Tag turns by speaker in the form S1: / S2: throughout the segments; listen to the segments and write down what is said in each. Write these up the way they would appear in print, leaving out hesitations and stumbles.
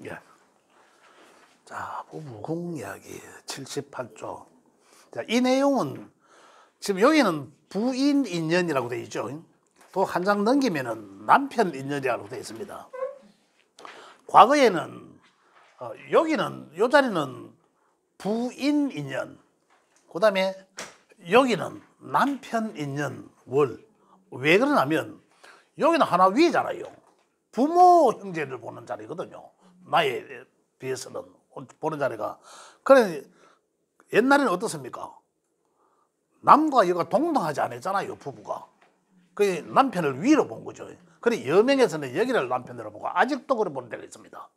S1: 예. 자, 부부궁 이야기 78조. 자, 이 내용은 지금 여기는 부인 인연이라고 되어 있죠. 또 한 장 넘기면은 남편 인연이라고 되어 있습니다. 과거에는 여기는 요 자리는 부인 인연, 그 다음에 여기는 남편 인연 월. 왜 그러냐면 여기는 하나 위잖아요. 부모 형제를 보는 자리거든요. 나에 비해서는 보는 자리가. 그래 옛날에는 어떻습니까? 남과 여가 동등하지 않았잖아요, 부부가. 그 남편을 위로 본 거죠. 그래 여명에서는 여기를 남편으로 보고 아직도 그래 보는 데가 있습니다.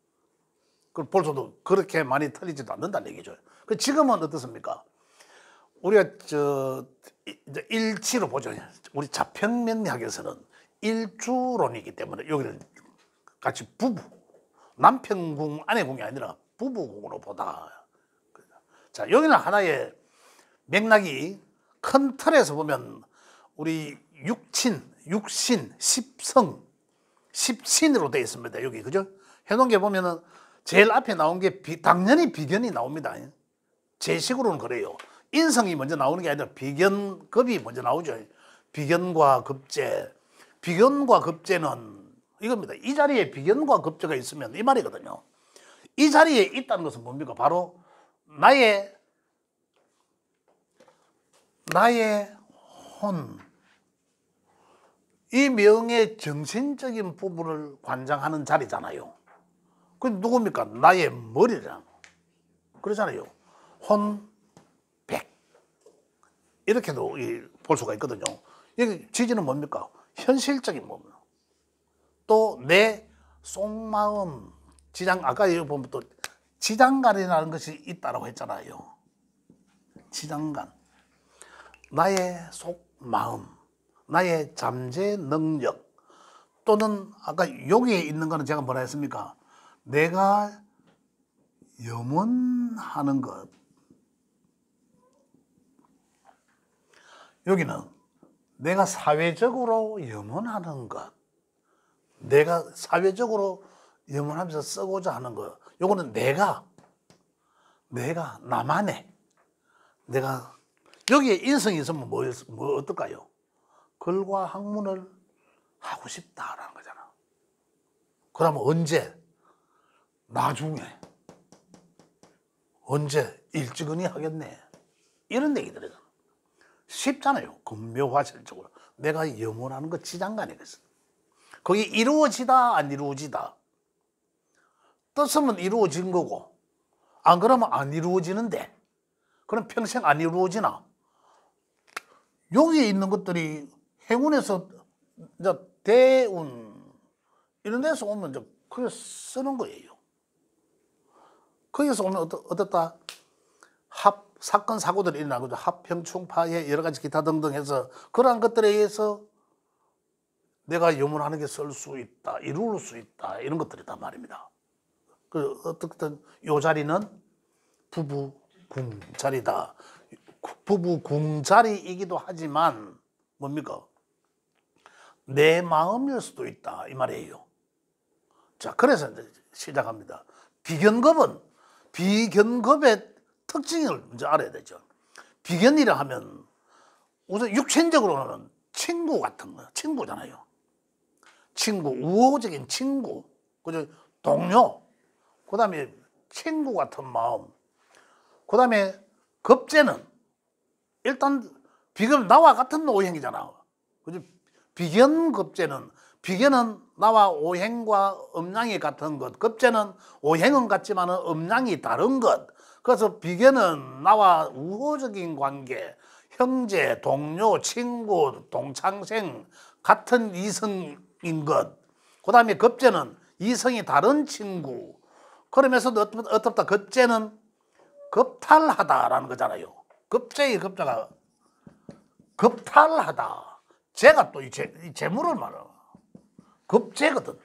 S1: 그 벌써도 그렇게 많이 틀리지도 않는다는 얘기죠. 그 지금은 어떻습니까? 우리가 이제 일치로 보죠. 우리 자평명리학에서는 일주론이기 때문에 여기는 같이 부부, 남편궁, 아내궁이 아니라 부부궁으로 보다. 자, 여기는 하나의 맥락이 큰 틀에서 보면 우리 육신, 십성, 십신으로 되어 있습니다. 여기 그죠? 해놓은 게 보면은 제일 앞에 나온 게 당연히 비견이 나옵니다. 제 식으로는 그래요. 인성이 먼저 나오는 게 아니라 비견급이 먼저 나오죠. 비견과 급제. 비견과 급제는 이겁니다. 이 자리에 비견과 급제가 있으면 이 말이거든요. 이 자리에 있다는 것은 뭡니까? 바로 나의 혼, 이 명의 정신적인 부분을 관장하는 자리잖아요. 그 누굽니까? 나의 머리랑. 그러잖아요. 혼, 백. 이렇게도 볼 수가 있거든요. 여기 지지는 뭡니까? 현실적인 부분. 또 내 속마음, 아까 여기 보면 또 지장간이라는 것이 있다고 했잖아요. 지장간. 나의 속마음, 나의 잠재 능력, 또는 아까 여기에 있는 거는 제가 뭐라 했습니까? 내가 염원하는 것. 여기는 내가 사회적으로 염원하는 것. 내가 사회적으로 염원하면서 쓰고자 하는 것. 요거는 내가 나만의 내가 여기에 인성이 있으면 뭐 어떨까요? 글과 학문을 하고 싶다라는 거잖아. 그러면 언제? 나중에. 언제? 일찍은히 하겠네. 이런 얘기들이잖아. 쉽잖아요. 금묘화실적으로. 내가 염원하는 거 지장간이겠어. 거기 이루어지다 안 이루어지다. 뜻으면 이루어진 거고 안 그러면 안 이루어지는데 그럼 평생 안 이루어지나? 여기에 있는 것들이 행운에서 이제 대운 이런 데서 오면 이제 그게 쓰는 거예요. 거기서 오면 어떻다? 사건 사고들이 일어나고 합평충파에 여러 가지 기타 등등 해서 그러한 것들에 의해서 내가 염원하는 게 쓸 수 있다, 이룰 수 있다 이런 것들이단 말입니다. 그 어떻든 이 자리는 부부궁 자리다. 부부궁 자리이기도 하지만 뭡니까? 내 마음일 수도 있다 이 말이에요. 자, 그래서 이제 시작합니다. 비견급의 특징을 먼저 알아야 되죠. 비견이라 하면 우선 육신적으로는 친구 같은 거, 친구잖아요. 친구, 우호적인 친구, 그죠? 동료, 그 다음에 친구 같은 마음, 그 다음에 급제는 일단 비견 나와 같은 오행이잖아. 그죠? 비견급제는 나와 오행과 음양이 같은 것, 급제는 오행은 같지만 음양이 다른 것. 그래서 비견은 나와 우호적인 관계, 형제, 동료, 친구, 동창생, 같은 이성인 것. 그 다음에 급제는 이성이 다른 친구. 그러면서도 어떻다? 급제는 급탈하다라는 거잖아요. 급제의 급자가 급탈하다. 제가 또 이 재물을 말하는 급제거든.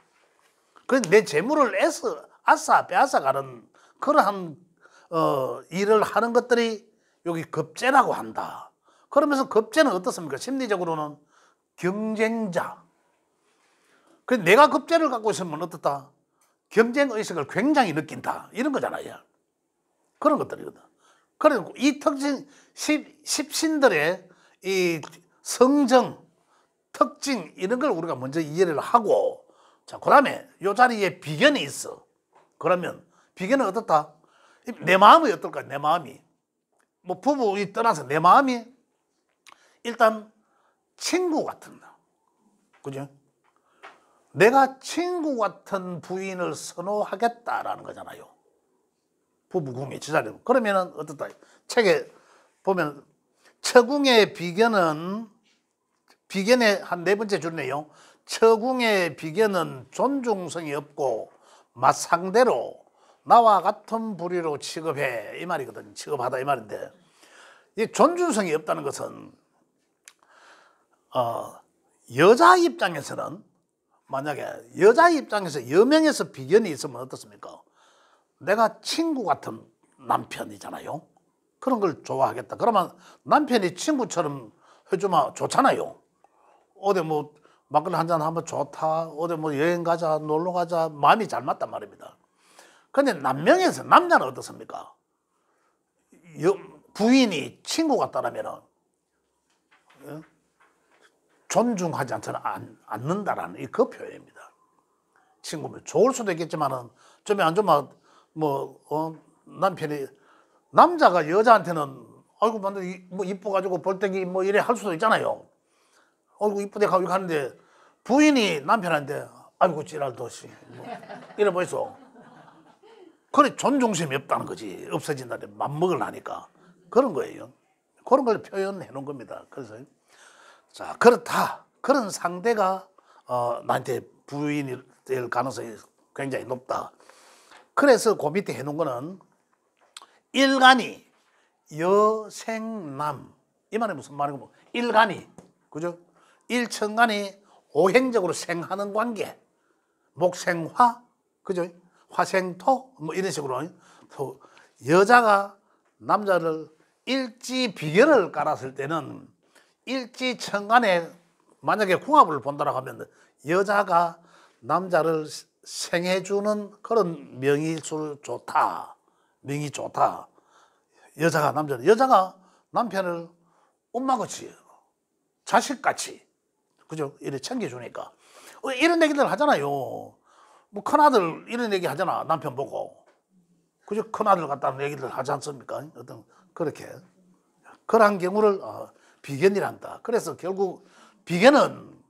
S1: 그래서 내 재물을 빼앗아가는 그러한 일을 하는 것들이 여기 급제라고 한다. 그러면서 급제는 어떻습니까? 심리적으로는 경쟁자. 그래서 내가 급제를 갖고 있으면 어떻다? 경쟁 의식을 굉장히 느낀다. 이런 거잖아요. 그런 것들이거든. 그리고 이 특징, 십신들의 이 성정, 특징, 이런 걸 우리가 먼저 이해를 하고, 자, 그 다음에 이 자리에 비견이 있어. 그러면 비견은 어떻다? 내 마음이 어떨까? 내 마음이. 뭐 부부이 떠나서 내 마음이 일단 친구 같은, 그죠? 내가 친구 같은 부인을 선호하겠다라는 거잖아요. 부부궁의 지자리. 그러면은 어떻다? 책에 보면 처궁의 비견은, 비견의 한 네 번째 줄이네요. 처궁의 비견은 존중성이 없고 맞상대로 나와 같은 부류로 취급해, 이 말이거든. 취급하다 이 말인데, 이 존중성이 없다는 것은 여자 입장에서는, 만약에 여자 입장에서 여명에서 비견이 있으면 어떻습니까? 내가 친구 같은 남편이잖아요. 그런 걸 좋아하겠다. 그러면 남편이 친구처럼 해주면 좋잖아요. 어디 뭐 막걸리 한잔 하면 좋다. 어디 뭐 여행 가자, 놀러 가자. 마음이 잘 맞단 말입니다. 근데 남명에서 남자는 어떻습니까? 부인이 친구 같다라면 존중하지 않는다라는 그 표현입니다. 친구면 좋을 수도 있겠지만은 좀 안 좋으면 남편이, 남자가 여자한테는 아이고 뭐 이뻐가지고 볼때기 뭐 이래 할 수도 있잖아요. 아이고 이쁘대 가고 하는데 부인이 남편한테 아이고 지랄도시 뭐 이래 보이소. 그래 존중심이 없다는 거지. 없어진다는데 맘먹을 하니까 그런 거예요. 그런 걸 표현해 놓은 겁니다. 그래서 자, 그렇다. 그런 상대가 나한테 부인이 될 가능성이 굉장히 높다. 그래서 그 밑에 해놓은 거는 일간이 여생남, 이 말이 무슨 말이고, 일간이, 그죠? 일천간이 오행적으로 생하는 관계, 목생화, 그죠? 화생토, 뭐 이런 식으로 여자가 남자를 일지비견을 깔았을 때는 일지천간에 만약에 궁합을 본다라고 하면 여자가 남자를 생해주는 그런 명의술 좋다. 명이 좋다. 여자가 남편을 엄마같이, 자식같이, 그죠? 이렇게 챙겨주니까. 이런 얘기들 하잖아요. 뭐 큰아들 이런 얘기 하잖아. 남편 보고. 그죠? 큰아들 같다는 얘기들 하지 않습니까? 어떤 그렇게. 그러한 경우를 비견이란다. 그래서 결국 비견은,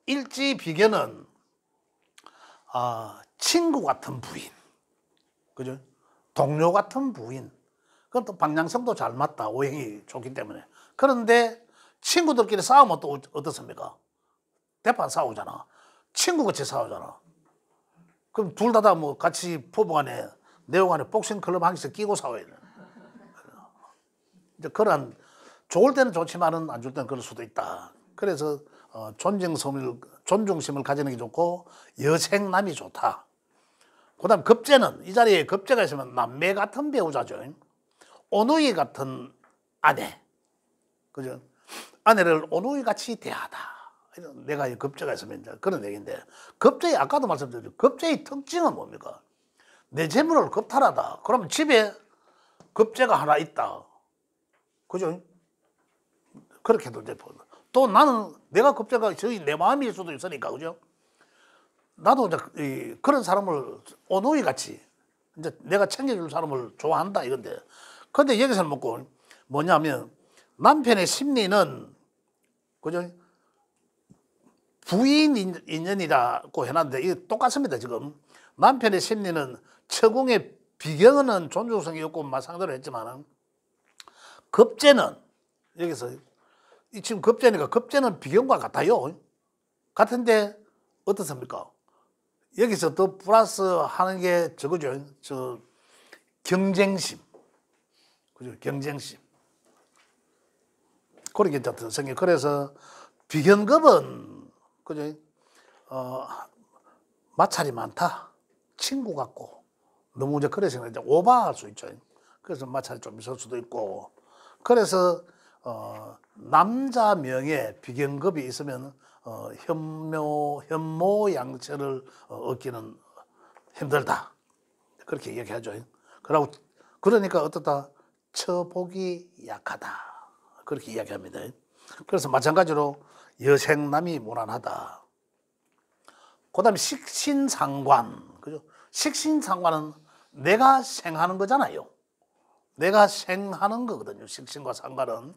S1: 일지 비견은 친구 같은 부인, 그죠? 동료 같은 부인. 그건 또 방향성도 잘 맞다. 오행이 좋기 때문에. 그런데 친구들끼리 싸우면 또 어떻습니까? 대판 싸우잖아. 친구같이 싸우잖아. 그럼 둘 다 뭐 같이 부부간에, 내용간에 복싱 클럽 한 개씩 끼고 싸워야 돼. 이제 그런, 좋을 때는 좋지만은 안 좋을 때는 그럴 수도 있다. 그래서 존중심을 가지는 게 좋고 여생남이 좋다. 그다음 급제는, 이 자리에 급제가 있으면 남매 같은 배우자죠. 오누이 같은 아내, 그죠? 아내를 오누이 같이 대하다. 내가 급제가 있으면 이제 그런 얘기인데, 급제의, 아까도 말씀드렸죠. 급제의 특징은 뭡니까? 내 재물을 겁탈하다. 그러면 집에 급제가 하나 있다. 그죠? 그렇게도 이제 또 나는 내가 급제가 저희 내 마음일 수도 있으니까, 그죠? 나도 이제 그런 사람을 오누이 같이 이제 내가 챙겨줄 사람을 좋아한다 이건데, 근데 여기서는 먹고 뭐냐면 남편의 심리는, 그죠? 부인 인연이라고 해놨는데 이게 똑같습니다. 지금 남편의 심리는 처궁의 비경은 존중성이 없고 마상대로 했지만, 급제는 여기서 지금 급제니까 급제는 비경과 같아요. 같은데 어떻습니까? 여기서 더 플러스 하는 게 저거죠. 저 경쟁심. 그죠? 경쟁심. 그렇게 이제 생겨. 그래서 비경급은, 그죠? 마찰이 많다. 친구 같고. 너무 이제 그래서 이제 오버할 수 있죠. 그래서 마찰이 좀 있을 수도 있고. 그래서 남자 명에 비경급이 있으면 현모 양처를 얻기는 힘들다. 그렇게 얘기하죠. 그러니까 어떻다? 처복이 약하다. 그렇게 이야기합니다. 그래서 마찬가지로 여생남이 무난하다. 그 다음에 식신상관. 그죠? 식신상관은 내가 생하는 거잖아요. 내가 생하는 거거든요. 식신과 상관은.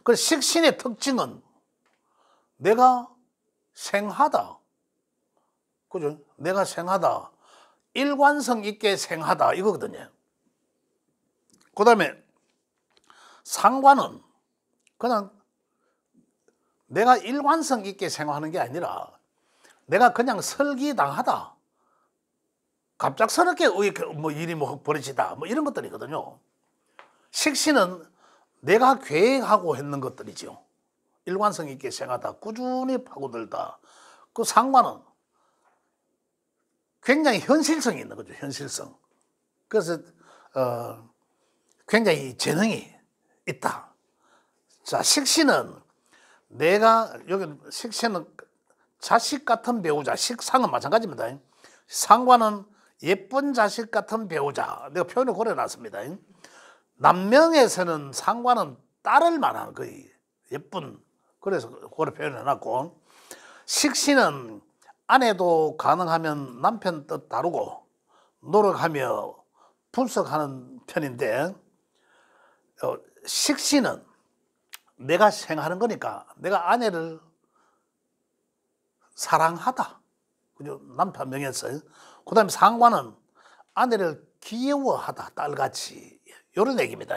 S1: 그래서 식신의 특징은 내가 생하다. 그죠? 내가 생하다. 일관성 있게 생하다. 이거거든요. 그 다음에 상관은 그냥 내가 일관성 있게 생활하는 게 아니라 내가 그냥 설기당하다. 갑작스럽게 뭐 일이 뭐 벌어지다. 뭐 이런 것들이거든요. 식신은 내가 계획하고 했는 것들이죠. 일관성 있게 생하다. 꾸준히 파고들다. 그 상관은 굉장히 현실성이 있는 거죠. 현실성. 그래서 굉장히 재능이 있다. 자, 식신은 여기 식신은 자식 같은 배우자, 식상은 마찬가지입니다. 상관은 예쁜 자식 같은 배우자. 내가 표현을 고려해놨습니다. 남명에서는 상관은 딸을 말하는 거의 예쁜, 그래서 그걸 표현해놨고, 식신은 아내도 가능하면 남편 뜻 다루고 노력하며 분석하는 편인데, 식신은 내가 생하는 거니까 내가 아내를 사랑하다. 그죠? 남편 명에서. 그 다음에 상관은 아내를 귀여워하다. 딸같이. 이런 얘기입니다.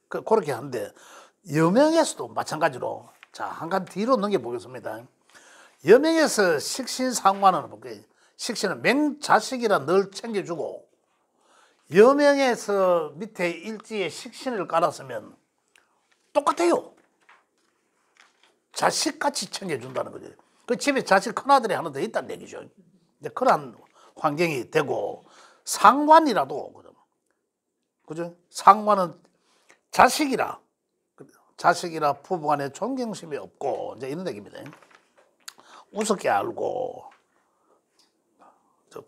S1: 그렇게 하는데, 여명에서도 마찬가지로, 자, 한 칸 뒤로 넘겨보겠습니다. 여명에서 식신 상관은 볼게요. 식신은 맹자식이라 늘 챙겨주고, 여명에서 밑에 일지에 식신을 깔았으면 똑같아요. 자식같이 챙겨준다는 거죠. 그 집에 자식 큰아들이 하나 더 있다는 얘기죠. 그러한 환경이 되고, 상관이라도, 그죠? 상관은 자식이라 부부간에 존경심이 없고, 이제 이런 얘기입니다. 우습게 알고,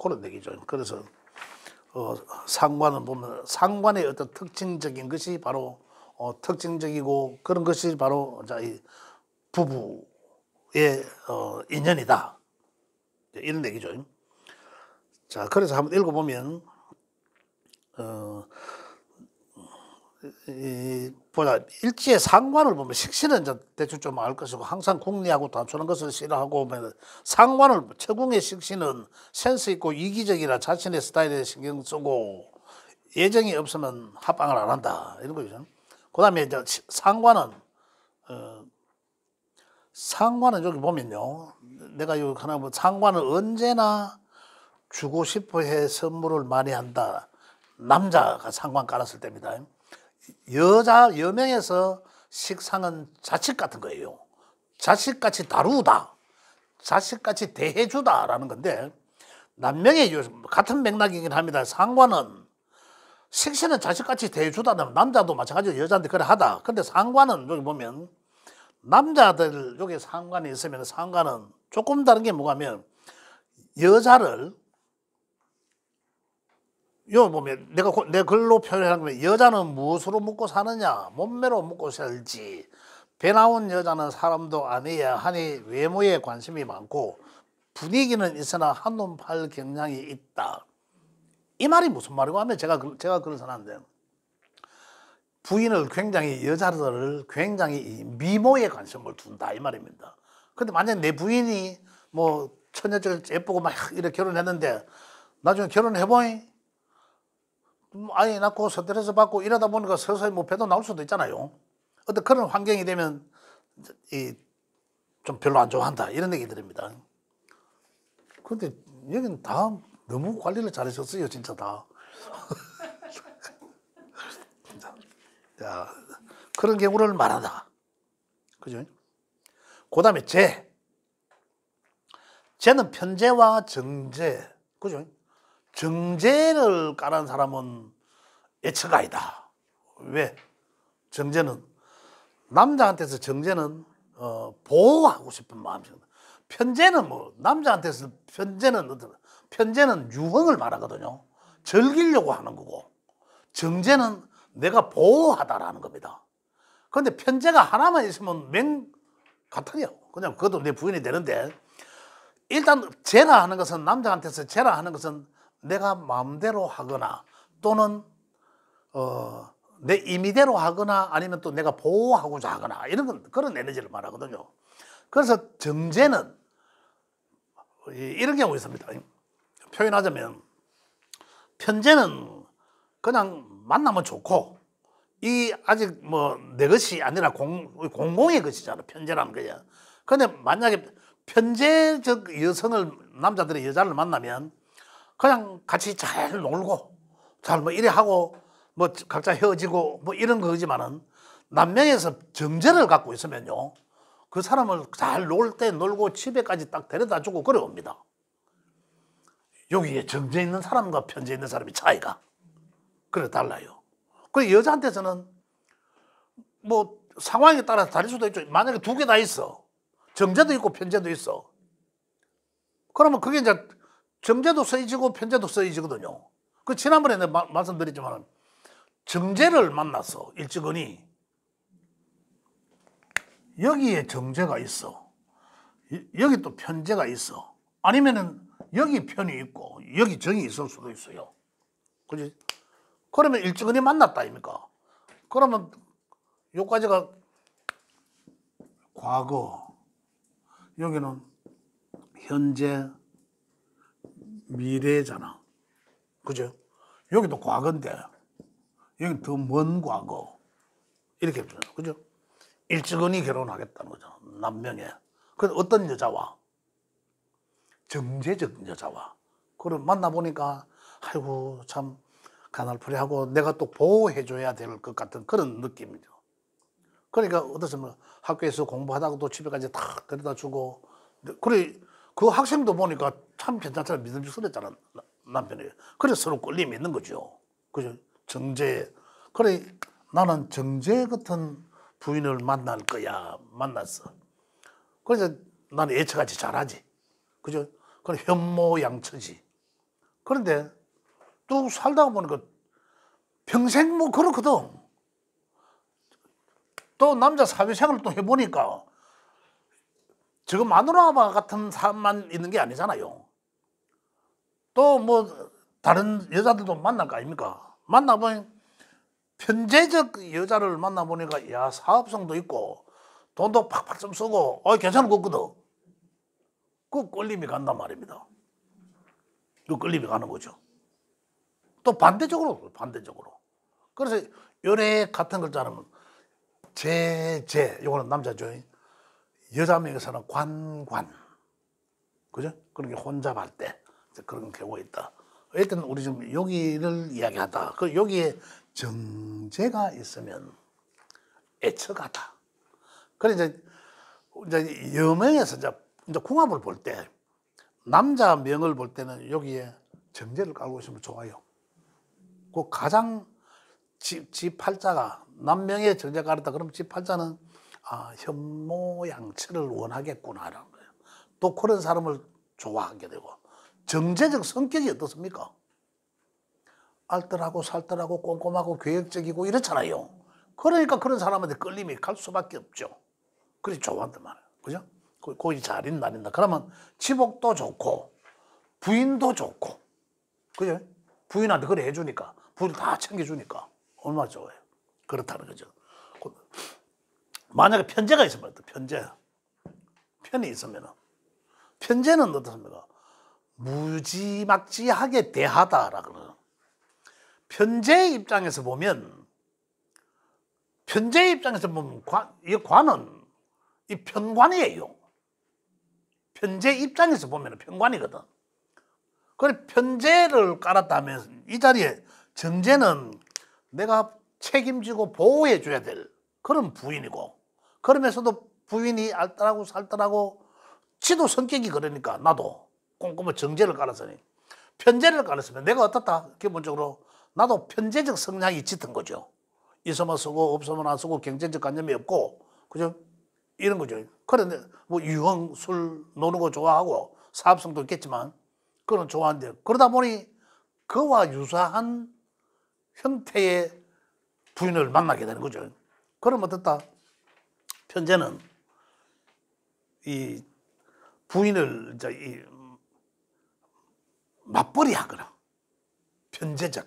S1: 그런 얘기죠. 그래서, 상관은 보면, 상관의 어떤 특징적인 것이 바로, 특징적이고, 그런 것이 바로, 자, 이 부부의, 인연이다. 이런 얘기죠. 자, 그래서 한번 읽어보면, 보자, 일지의 상관을 보면, 식신은 이제 대충 좀 알 것이고, 항상 궁리하고 다투는 것을 싫어하고, 상관을, 처궁의 식신은 센스 있고 이기적이라 자신의 스타일에 신경 쓰고, 예정이 없으면 합방을 안 한다. 이런 거죠. 그 다음에 이제 상관은 여기 보면요. 내가 여기 하나 보면, 상관은 언제나 주고 싶어 해 선물을 많이 한다. 남자가 상관 깔았을 때입니다. 여명에서 식상은 자식 같은 거예요. 자식같이 다루다. 자식같이 대해주다라는 건데, 남명의 같은 맥락이긴 합니다. 상관은, 식신은 자식같이 대해주다는 남자도 마찬가지로 여자한테 그래 하다. 근데 상관은 여기 보면, 남자들 여기 상관이 있으면 상관은 조금 다른 게 뭐냐면, 여자를, 여기 보면 내 글로 표현한 거면, 여자는 무엇으로 먹고 사느냐, 몸매로 먹고 살지, 배 나온 여자는 사람도 아니야 하니 외모에 관심이 많고 분위기는 있으나 한눈 팔 경향이 있다. 이 말이 무슨 말이고 하면, 제가 그런 사람인데, 부인을 굉장히, 여자들을 굉장히 미모에 관심을 둔다 이 말입니다. 근데 만약에 내 부인이 뭐 처녀들 예쁘고 막 이렇게 결혼했는데, 나중에 결혼해보니 아이 낳고 스트레스 받고 이러다 보니까 서서히 뭐 배도 나올 수도 있잖아요. 어떤 그런 환경이 되면 좀 별로 안 좋아한다 이런 얘기 드립니다. 그런데 여기는 다 너무 관리를 잘하셨어요, 진짜 다. 자, 그런 경우를 말한다. 그죠? 그 다음에 제는 편제와 정제. 그죠? 정제를 깔은 사람은 애처가 아니다. 왜? 정제는, 남자한테서 정제는 보호하고 싶은 마음이거든. 편제는 뭐, 남자한테서 편제는 편재는 유흥을 말하거든요. 즐기려고 하는 거고, 정재는 내가 보호하다라는 겁니다. 그런데 편재가 하나만 있으면 같아요. 그냥 그것도 내 부인이 되는데, 일단 재라 하는 것은, 남자한테서 재라 하는 것은 내가 마음대로 하거나 또는 내 임의대로 하거나 아니면 또 내가 보호하고자 하거나 이런 그런 에너지를 말하거든요. 그래서 정재는 이런 경우 있습니다. 표현하자면 편재는 그냥 만나면 좋고, 이 아직 뭐 내 것이 아니라 공공의 것이잖아, 편재라는 거야. 근데 만약에 편재적 여성을, 남자들이 여자를 만나면 그냥 같이 잘 놀고 잘 뭐 이래 하고 뭐 각자 헤어지고 뭐 이런 거지만은, 남명에서 정재를 갖고 있으면요, 그 사람을 잘 놀 때 놀고 집에까지 딱 데려다 주고 그래 옵니다. 여기에 정재 있는 사람과 편재 있는 사람이 차이가 그래 달라요. 그 여자한테서는 뭐 상황에 따라서 다를 수도 있죠. 만약에 두 개 다 있어, 정재도 있고 편재도 있어, 그러면 그게 이제 정재도 쓰이지고 편재도 쓰이지거든요. 그 지난번에 내가 말씀드렸지만, 정재를 만났어, 일찍은이. 여기에 정재가 있어, 여기 또 편재가 있어, 아니면은 여기 편이 있고 여기 정이 있을 수도 있어요. 그지? 그러면 일찍은이 만났다 아닙니까? 그러면 요까지가 과거, 여기는 현재, 미래잖아. 그죠? 여기도 과거인데 여기 더 먼 과거, 이렇게 해주잖아. 그죠? 일찍은이 결혼하겠다는 거죠, 남명에. 그 어떤 여자와? 정제적 여자와. 그럼 만나보니까 아이고 참 가날풀이하고 내가 또 보호해줘야 될 것 같은 그런 느낌이죠. 그러니까 어떻습니까? 학교에서 공부하다가 또 집에까지 탁 데려다 주고, 그래 그 학생도 보니까 참 괜찮잖아, 믿음직스럽잖아, 남편이. 그래서 서로 끌림이 있는 거죠. 그죠? 정제. 그래 나는 정제 같은 부인을 만날 거야. 만났어. 그래서 나는 예처같이 잘하지. 그죠? 그럼 현모양처지. 그런데 또 살다가 보니까 평생 뭐 그렇거든. 또 남자 사회생활을 또 해보니까 지금 마누라 같은 사람만 있는 게 아니잖아요. 또 뭐 다른 여자들도 만날 거 아닙니까? 만나보니 편재적 여자를 만나보니까 야, 사업성도 있고 돈도 팍팍 좀 쓰고 괜찮은 거 없거든. 그 끌림이 간단 말입니다. 그 끌림이 가는 거죠. 또 반대적으로. 그래서 요래 같은 걸 자르면 요거는 남자죠. 여자 명에서는 관관. 그죠? 그렇게 혼잡할 때 그런 경우가 있다. 일단 우리 지금 여기를 이야기하다. 그 여기에 정제가 있으면 애처가다. 그래 이제 여명에서 이제 궁합을 볼 때, 남자 명을 볼 때는 여기에 정제를 깔고 있으면 좋아요. 그 가장 지 팔자가 남명에 정제가 깔았다 그러면 지 팔자는 현모양처를 원하겠구나라는 거예요. 또 그런 사람을 좋아하게 되고. 정제적 성격이 어떻습니까? 알뜰하고 살뜰하고 꼼꼼하고 계획적이고 이렇잖아요. 그러니까 그런 사람한테 끌림이 갈 수밖에 없죠. 그래서 좋아한단 말이에요. 그죠? 거기 잘 있나 안 있나. 그러면 지복도 좋고 부인도 좋고, 그죠? 부인한테 그래 해주니까, 부인 다 챙겨주니까 얼마나 좋아요. 그렇다는 거죠. 만약에 편재가 있으면 어때? 편이 있으면, 편재는 어떻습니까? 무지막지하게 대하다라 그러는. 편재 입장에서 보면 이 관은 이 편관이에요. 편재 입장에서 보면 편관이거든. 그래 편재를 깔았다면 이 자리에 정재는 내가 책임지고 보호해 줘야 될 그런 부인이고, 그러면서도 부인이 알뜰하고 살뜰하고 지도 성격이 그러니까 나도 꼼꼼한 정재를 깔았으니, 편재를 깔았으면 내가 어떻다? 기본적으로 나도 편재적 성향이 짙은 거죠. 있으면 쓰고 없으면 안 쓰고 경쟁적 관념이 없고, 그죠? 이런 거죠. 그런데 뭐 유흥, 술, 노는 거 좋아하고 사업성도 있겠지만 그건 좋아하는데 그러다 보니 그와 유사한 형태의 부인을 만나게 되는 거죠. 그러면 어떻다? 편제는 이 부인을 이제 이 맞벌이 하거나 편제적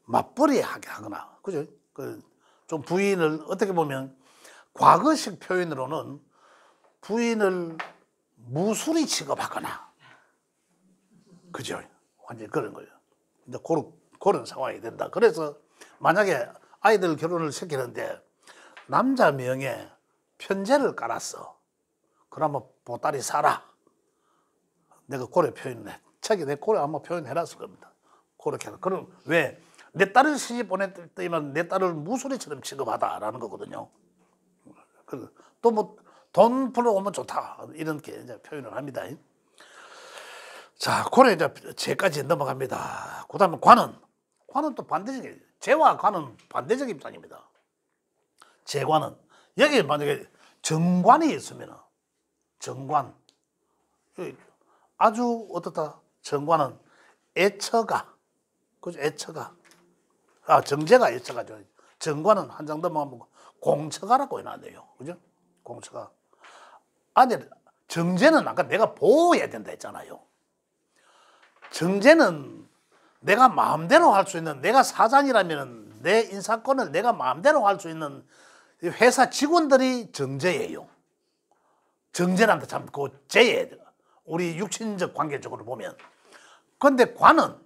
S1: 맞벌이 하게 하거나 그죠? 그 좀 부인을 어떻게 보면 과거식 표현으로는 부인을 무술이 취급하거나 그죠? 완전 그런 거예요. 이제 그런 상황이 된다. 그래서 만약에 아이들 결혼을 시키는데 남자 명에 편제를 깔았어. 그러면 보따리 사라. 내가 고래 표현해. 책에 내 고래 아마 표현해놨을 겁니다. 그렇게 해서. 그럼 왜? 내 딸을 시집 보냈더니만 내 딸을 무소리처럼 취급하다라는 거거든요. 또 뭐 돈 벌어오면 좋다. 이렇게 이제 표현을 합니다. 자, 고래 이제 제까지 넘어갑니다. 그 다음에 관은. 관은 또 반대적이에요. 제와 관은 반대적 입장입니다. 제관은. 여기 만약에 정관이 있으면 정관. 아주 어떻다? 정관은 애처가. 그죠? 애처가. 아, 정제가 애처가죠. 정관은 한 장 더 먹으면 공처가라고 해놨네요. 그죠? 공처가. 아니, 정제는 아까 내가 보호해야 된다 했잖아요. 정제는 내가 마음대로 할 수 있는, 내가 사장이라면 내 인사권을 내가 마음대로 할 수 있는 회사 직원들이 정제예요. 정제란다 참, 그 제예. 우리 육친적 관계적으로 보면. 그런데 관은,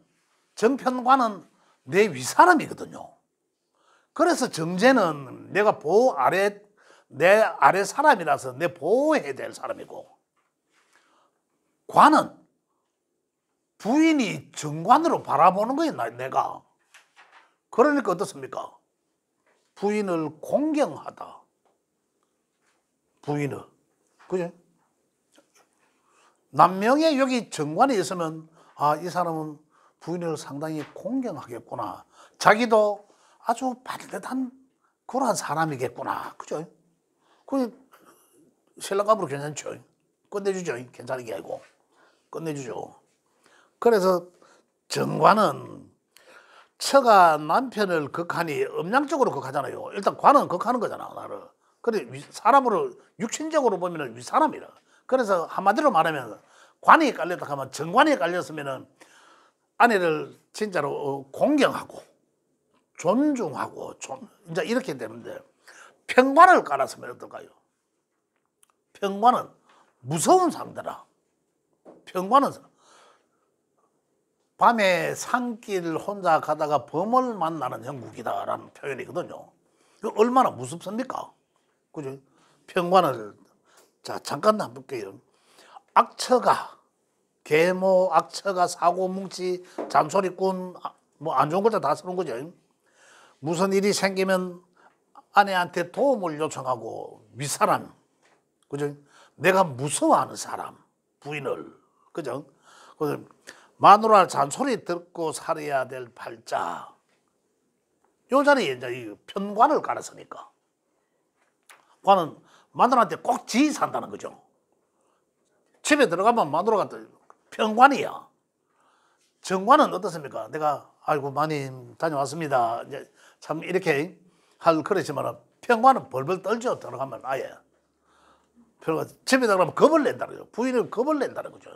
S1: 정편관은 내 윗사람이거든요. 그래서 정제는 내가 내 아래 사람이라서 내 보호해야 될 사람이고, 관은 부인이 정관으로 바라보는 거예요, 내가. 그러니까 어떻습니까? 부인을 공경하다. 부인을. 그죠? 남명에 여기 정관이 있으면, 아, 이 사람은 부인을 상당히 공경하겠구나. 자기도 아주 반듯한 그러한 사람이겠구나. 그죠? 그 신랑감으로 괜찮죠. 끝내주죠. 괜찮은 게 아니고. 끝내주죠. 그래서 정관은 처가 남편을 극하니 음양적으로 극하잖아요. 일단 관은 극하는 거잖아, 나를. 그래, 사람으로, 육신적으로 보면 윗사람이라. 그래서 한마디로 말하면 관이 깔렸다 하면 정관이 깔렸으면 아내를 진짜로 공경하고 존중하고 이제 이렇게 되는데 편관을 깔았으면 어떨까요? 편관은 무서운 상대라. 편관은 밤에 산길 혼자 가다가 범을 만나는 형국이다라는 표현이거든요. 얼마나 무섭습니까? 그죠? 편관을 자 잠깐 한번 볼게요. 악처가 계모, 악처가 사고뭉치, 잔소리꾼 뭐 안 좋은 거다 쓰는 거죠. 무슨 일이 생기면 아내한테 도움을 요청하고 윗사람, 그죠? 내가 무서워하는 사람, 부인을, 그죠? 마누라 잔소리 듣고 살아야 될 팔자. 요 자리에 이제 이 편관을 깔았으니까. 관은 마누라한테 꼭 지휘 산다는 거죠. 집에 들어가면 마누라가 편관이야. 정관은 어떻습니까? 내가 아이고 마님 다녀왔습니다. 이제 참 이렇게 할 그렇지만 편관은 벌벌 떨죠. 들어가면 아예. 집에 들어가면 겁을 낸다는 거죠. 부인은 겁을 낸다는 거죠.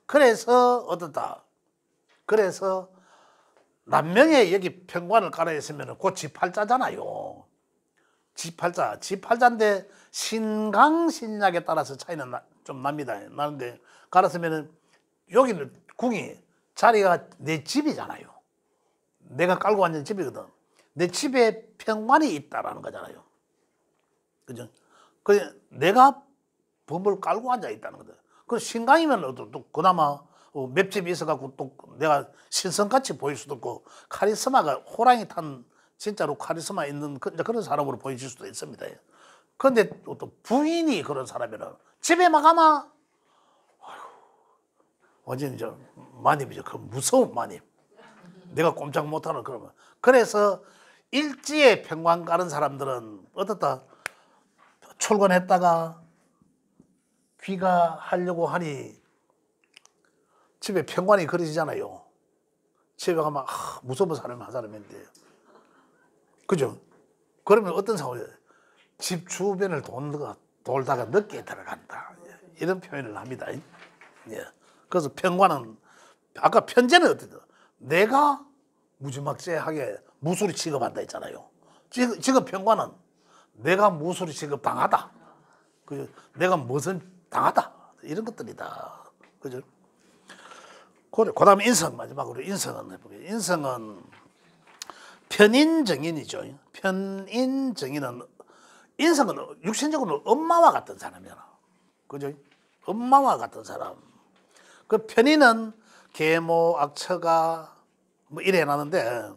S1: 그래서 어떻다? 그래서 남명에 여기 편관을 깔아 있으면 그 지팔자잖아요. 지팔자인데 신강신약에 따라서 차이는 좀 납니다. 나는데 깔았으면 여기는 궁이 자리가 내 집이잖아요. 내가 깔고 앉은 집이거든. 내 집에 편관이 있다라는 거잖아요. 그죠? 내가 범을 깔고 앉아 있다는 거다. 그 신강이면 또 그나마 맵집이 있어갖고 또 내가 신성같이 보일 수도 있고 카리스마가 호랑이 탄 진짜로 카리스마 있는 그런 사람으로 보여질 수도 있습니다. 그런데 또 부인이 그런 사람이라 집에만 가면 완전히 마님이죠. 그 무서운 마님. 내가 꼼짝 못하는 그러면. 그래서 일지에 편관 깔은 사람들은 어떻다? 출근했다가 귀가하려고 하니 집에 평관이 그려지잖아요. 집에 가면 무서운 사람이 한 사람인데, 그죠? 그러면 어떤 상황이에요? 집 주변을 돌다가 늦게 들어간다, 이런 표현을 합니다. 예. 그래서 평관은, 아까 편제는 어떻게, 내가 무지막지하게 무술이 취급한다 했잖아요. 지금 평관은 내가 무술이 취급 당하다, 그죠? 내가 무슨 당하다, 이런 것들이다, 그죠? 그 다음에 인성, 마지막으로 인성은 해볼게요. 인성은 편인정인이죠. 편인정인은, 인성은 육신적으로 엄마와 같은 사람이야. 그죠? 엄마와 같은 사람. 그 편인은 계모, 악처가 뭐 이래 해놨는데,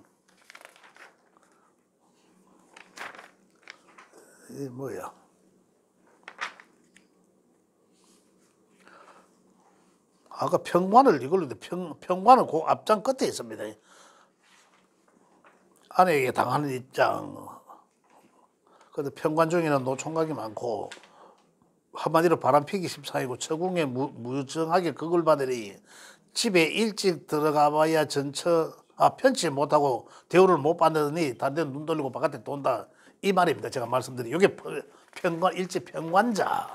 S1: 이게 뭐야? 아까 평관을 이걸로, 평관은 그 앞장 끝에 있습니다. 아내에게 당하는 입장. 그런데 평관 중에는 노총각이 많고, 한마디로 바람피기 십상이고, 처궁에 무정하게 극을 받으니 집에 일찍 들어가 봐야 편치 못하고 대우를 못 받느니 다른 데 눈 돌리고 바깥에 돈다, 이 말입니다. 제가 말씀드린 이게 일찍 평관자.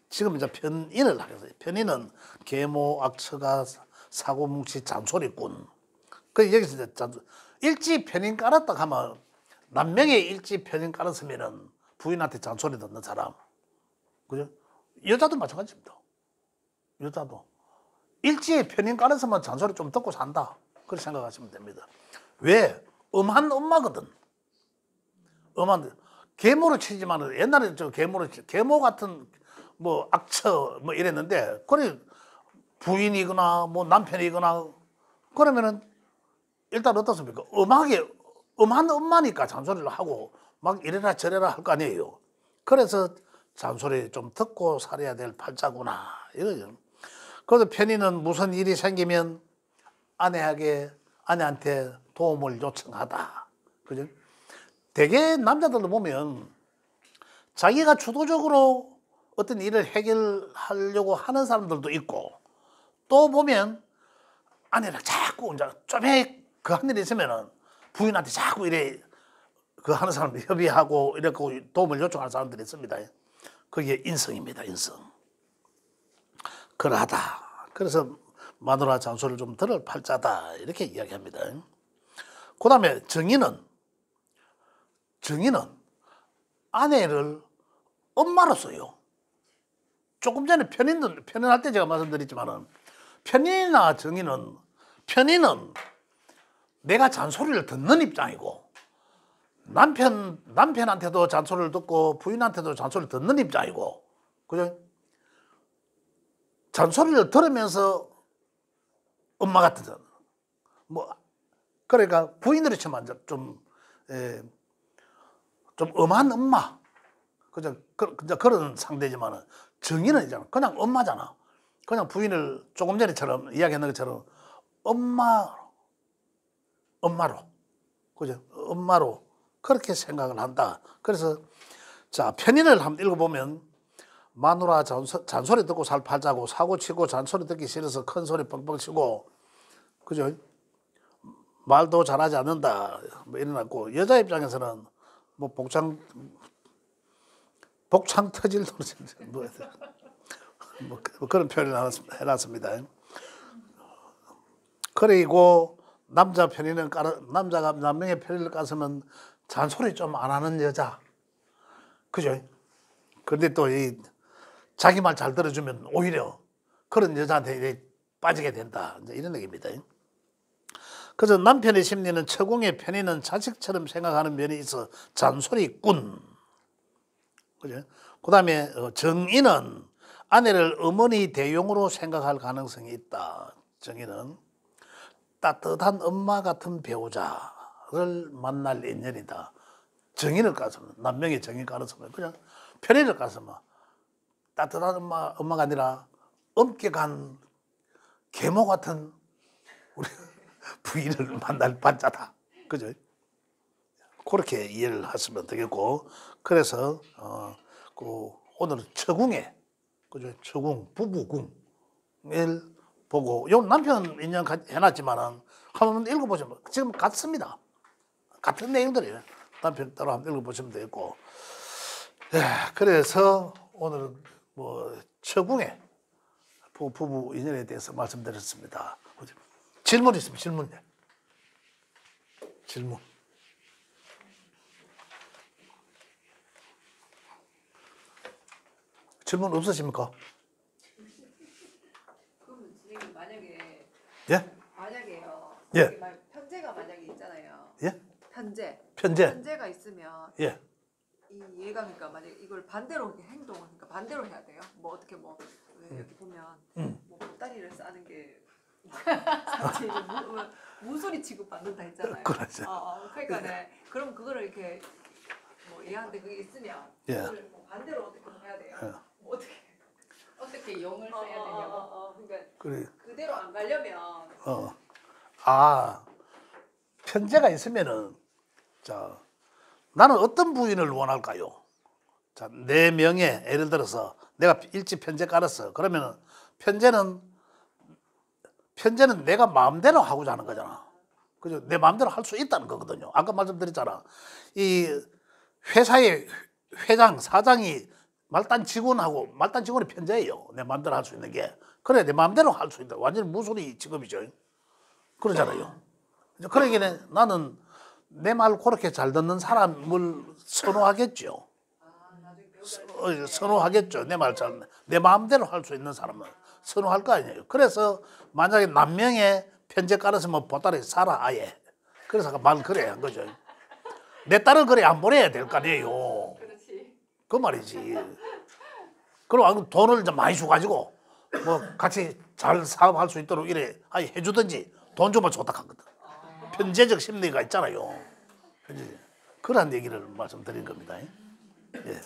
S1: 지금 이제 편인을 하겠어요. 편인은 계모, 악처가, 사고뭉치, 잔소리꾼. 그 여기서 이제 일찍 편인 깔았다 하면, 남명에 일찍 편인 깔았으면은 부인한테 잔소리 듣는 사람. 그죠? 여자도 마찬가지입니다. 여자도 일찍 편인 깔았으면 잔소리 좀 듣고 산다, 그렇게 생각하시면 됩니다. 왜? 엄한 엄마거든. 엄한, 계모로 치지만 옛날에 계모 같은 뭐 악처 뭐 이랬는데, 그래 부인이거나 뭐 남편이거나 그러면은 일단 어떻습니까? 엄한 엄마니까 잔소리를 하고 막 이래라 저래라 할 거 아니에요. 그래서 잔소리 좀 듣고 살아야 될 팔자구나, 이거죠. 그래서 편의는 무슨 일이 생기면 아내한테 도움을 요청하다, 그죠? 대개 남자들도 보면 자기가 주도적으로 어떤 일을 해결하려고 하는 사람들도 있고, 또 보면 아내랑 자꾸 이제 좀에 그 한 일이 있으면은 부인한테 자꾸 이래 그 하는 사람들 협의하고 이렇게 도움을 요청하는 사람들이 있습니다. 그게 인성입니다. 인성. 그러하다. 그래서 마누라 잔소리를 좀 들을 팔자다, 이렇게 이야기합니다. 그 다음에 정의는 아내를 엄마로 써요. 조금 전에 편인할 때 제가 말씀드렸지만은, 편인이나 정의는, 편인은 내가 잔소리를 듣는 입장이고, 남편한테도 잔소리를 듣고 부인한테도 잔소리를 듣는 입장이고, 그죠? 잔소리를 들으면서 엄마 같은 사람. 뭐, 그러니까 부인으로 치면 좀 엄한 엄마. 그죠? 그런 상대지만은, 정의는 있잖아. 그냥 엄마잖아. 그냥 부인을 조금 전에처럼 이야기했는 것처럼 엄마로. 그죠? 엄마로. 그렇게 생각을 한다. 그래서, 자, 편인을 한번 읽어보면, 마누라 잔소리 듣고 살 팔자고, 사고 치고 잔소리 듣기 싫어서 큰 소리 뻥뻥 치고, 그죠? 말도 잘하지 않는다, 뭐 이래놨고, 여자 입장에서는 뭐 복창 터질 뭐 그런 표현을 해놨습니다. 그리고 남자가 남명의 편의를 깔으면 잔소리 좀 안 하는 여자, 그죠? 그런데 또 자기 말 잘 들어주면 오히려 그런 여자한테 빠지게 된다, 이런 얘기입니다. 그래서 남편의 심리는, 처궁의 편의는 자식처럼 생각하는 면이 있어 잔소리꾼. 그죠? 그 다음에 정의는 아내를 어머니 대용으로 생각할 가능성이 있다. 정의는 따뜻한 엄마 같은 배우자를 만날 인연이다. 정의를 까서는, 남명의 정의 깔았으면 그냥 편의를 깔았으면 따뜻한 엄마가 아니라 엄격한 계모 같은 우리 부인을 만날 반자다. 그죠? 그렇게 이해를 하시면 되겠고, 그래서 오늘은 처궁에, 그죠? 처궁, 부부궁을 보고 요 남편 인연 해놨지만은 한번 읽어보시면 지금 같습니다. 같은 내용들이에요. 남편 따로 한번 읽어보시면 되겠고. 그래서 오늘은 뭐 처궁의 부부 인연에 대해서 말씀드렸습니다. 질문 있으면 질문. 질문. 질문 없으십니까?
S2: 그러면 선생님 만약에
S1: 예?
S2: 만약에요.
S1: 예.
S2: 편제가 만약에 있잖아요.
S1: 예?
S2: 편제.
S1: 편제.
S2: 편제가 있으면
S1: 예.
S2: 이 얘가 그러니까 만약 이걸 반대로 이렇게 행동을 그러니까 반대로 해야 돼요. 뭐 어떻게 뭐 왜 이렇게 보면 뭐 보따리를 싸는 게 사실 무술이 취급받는다 했잖아요.
S1: 그렇죠.
S2: 그러니까 네. 그럼 그거를 이렇게 뭐 얘한테 그게 있으면
S1: 예.
S2: 그걸 뭐 반대로 어떻게 해야 돼요?
S1: 예.
S2: 뭐 어떻게 용을 써야 되냐고. 그러니까
S1: 그래.
S2: 그대로 안 가려면
S1: 편제가 있으면은 자 나는 어떤 부인을 원할까요? 자, 내 명예 예를 들어서 내가 일찍 편제 깔았어. 그러면은 편제는 내가 마음대로 하고자 하는 거잖아. 그죠? 내 마음대로 할 수 있다는 거거든요. 아까 말씀드렸잖아. 이 회사의 회장, 사장이 말단 직원이 편제예요. 내 마음대로 할 수 있는 게. 그래, 내 마음대로 할 수 있다. 완전히 무소리 직업이죠. 그러잖아요. 그러기에 나는 내 말 그렇게 잘 듣는 사람을 선호하겠죠. 선호하겠죠. 내 마음대로 할 수 있는 사람은 선호할 거 아니에요. 그래서 만약에 남명에 편제 깔았으면 보따리 사라 아예. 그래서 말 그래 한 거죠. 내 딸은 그래 안 보내야 될 거 아니에요. 그 말이지. 그럼 돈을 좀 많이 줘가지고 뭐 같이 잘 사업할 수 있도록 이래 아예 해주든지 돈 주면 좋다 하거든. 편제적 심리가 있잖아요. 그런 얘기를 말씀드린 겁니다. 예.